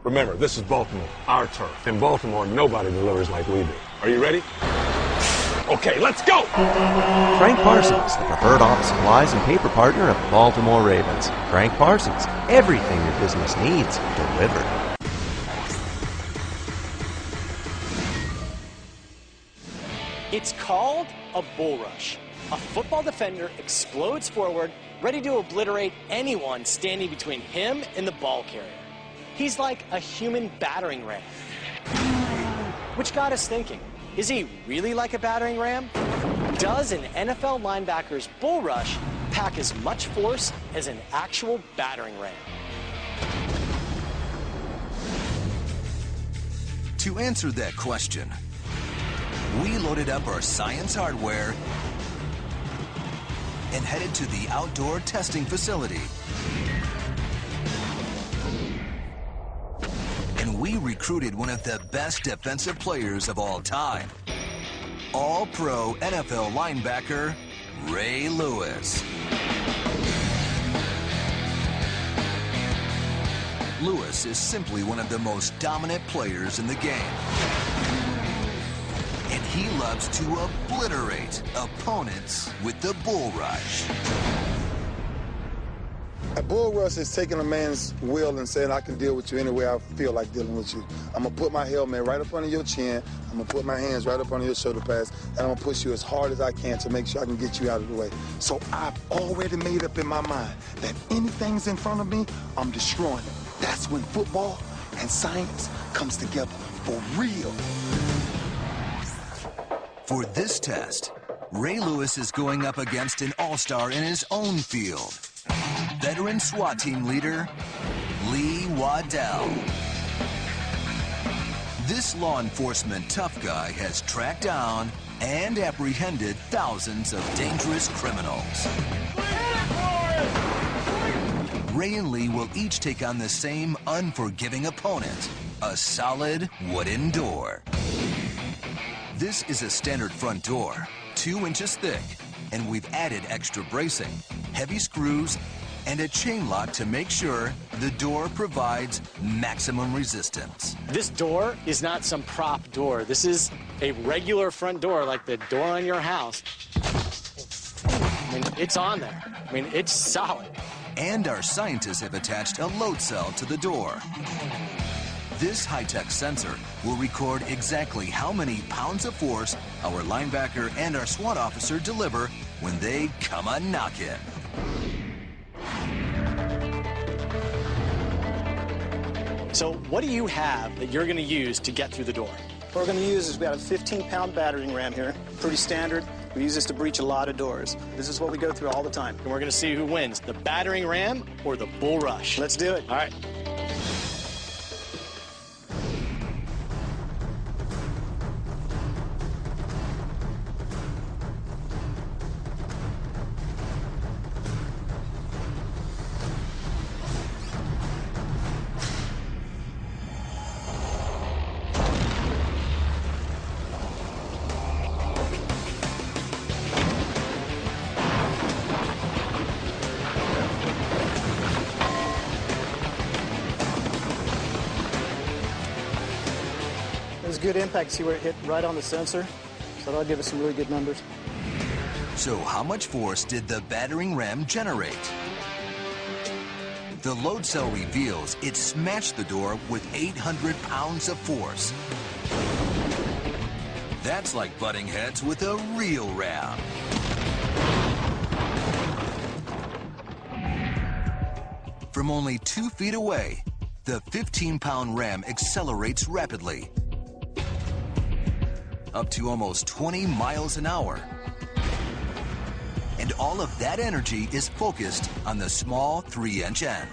Remember, this is Baltimore, our turf. In Baltimore, nobody delivers like we do. Are you ready? Okay, let's go! Frank Parsons, the preferred office supplies and paper partner of the Baltimore Ravens. Frank Parsons, everything your business needs, delivered. It's called a bull rush. A football defender explodes forward, ready to obliterate anyone standing between him and the ball carrier. He's like a human battering ram. Which got us thinking, is he really like a battering ram? Does an NFL linebacker's bull rush pack as much force as an actual battering ram? To answer that question, we loaded up our science hardware and headed to the outdoor testing facility. And we recruited one of the best defensive players of all time, All-Pro NFL linebacker Ray Lewis. Lewis is simply one of the most dominant players in the game. And he loves to obliterate opponents with the bull rush. A bull rush is taking a man's will and saying, I can deal with you any way I feel like dealing with you. I'm going to put my helmet right up under your chin. I'm going to put my hands right up under your shoulder pads. And I'm going to push you as hard as I can to make sure I can get you out of the way. So I've already made up in my mind that anything's in front of me, I'm destroying it. That's when football and science comes together for real. For this test, Ray Lewis is going up against an all-star in his own field. Veteran SWAT team leader, Lee Waddell. This law enforcement tough guy has tracked down and apprehended thousands of dangerous criminals. Ray and Lee will each take on the same unforgiving opponent, a solid wooden door. This is a standard front door, 2 inches thick, and we've added extra bracing, heavy screws, and a chain lock to make sure the door provides maximum resistance. This door is not some prop door. This is a regular front door, like the door on your house. I mean, it's on there. I mean, it's solid. And our scientists have attached a load cell to the door. This high-tech sensor will record exactly how many pounds of force our linebacker and our SWAT officer deliver when they come a knockin'. So what do you have that you're going to use to get through the door? What we're going to use is we got a 15-pound battering ram here, pretty standard. We use this to breach a lot of doors. This is what we go through all the time. And we're going to see who wins, the battering ram or the bull rush. Let's do it. All right. Good impact. See where it hit right on the sensor? So that'll give us some really good numbers. So how much force did the battering ram generate? The load cell reveals it smashed the door with 800 pounds of force. That's like butting heads with a real ram. From only 2 feet away, the 15-pound ram accelerates rapidly, up to almost 20 miles an hour. And all of that energy is focused on the small 3-inch end.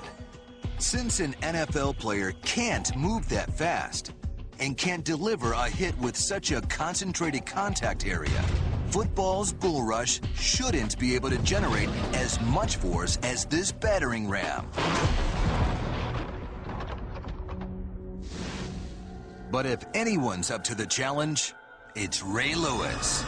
Since an NFL player can't move that fast and can't deliver a hit with such a concentrated contact area, football's bull rush shouldn't be able to generate as much force as this battering ram. But if anyone's up to the challenge, it's Ray Lewis.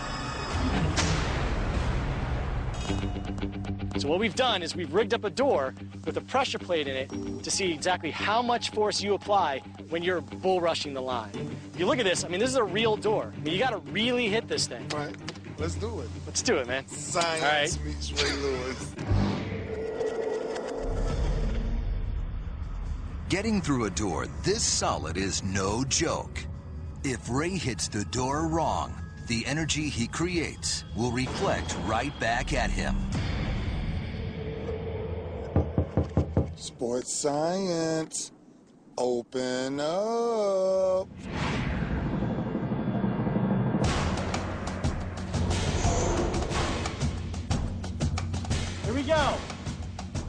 So what we've done is we've rigged up a door with a pressure plate in it to see exactly how much force you apply when you're bull rushing the line. If you look at this, I mean, this is a real door. I mean, you got to really hit this thing. All right, let's do it. Let's do it, man. Science meets Ray Lewis. Getting through a door this solid is no joke. If Ray hits the door wrong, the energy he creates will reflect right back at him. Sports science, open up. Here we go.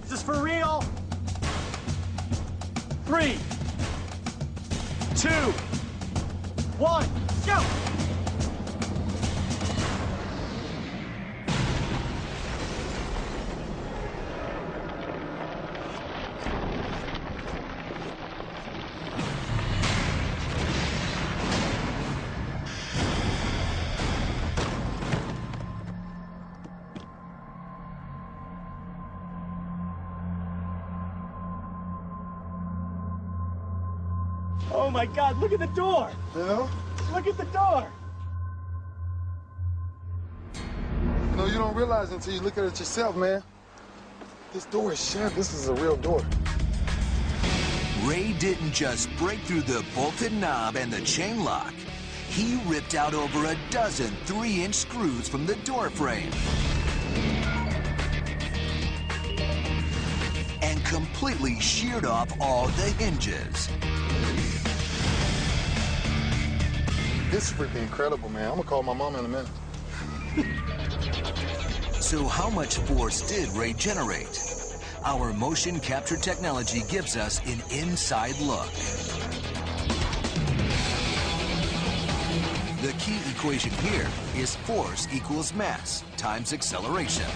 Is this for real? 3, 2, 1, go! Oh my God, look at the door! You know? Look at the door! You know, you don't realize until you look at it yourself, man. This door is sharp. This is a real door. Ray didn't just break through the bolted knob and the chain lock. He ripped out over a dozen 3-inch screws from the door frame. And completely sheared off all the hinges. This is freaking incredible, man. I'm gonna call my mom in a minute. So how much force did Ray generate? Our motion capture technology gives us an inside look. The key equation here is force equals mass times acceleration.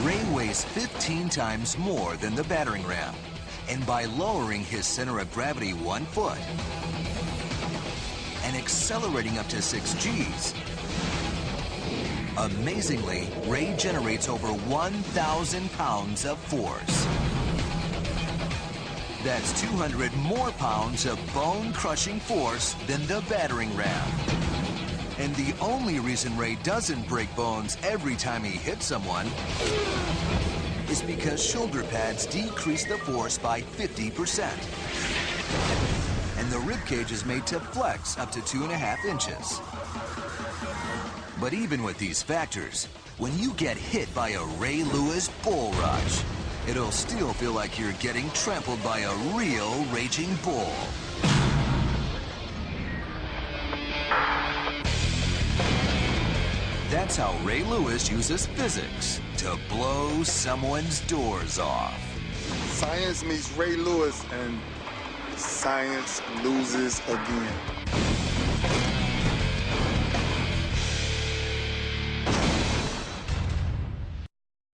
Ray weighs 15 times more than the battering ram, and by lowering his center of gravity 1 foot and accelerating up to 6 Gs, amazingly, Ray generates over 1,000 pounds of force. That's 200 more pounds of bone-crushing force than the battering ram. And the only reason Ray doesn't break bones every time he hits someone is because shoulder pads decrease the force by 50%. And the ribcage is made to flex up to 2.5 inches. But even with these factors, when you get hit by a Ray Lewis bull rush, it'll still feel like you're getting trampled by a real raging bull. That's how Ray Lewis uses physics to blow someone's doors off. Science meets Ray Lewis, and science loses again.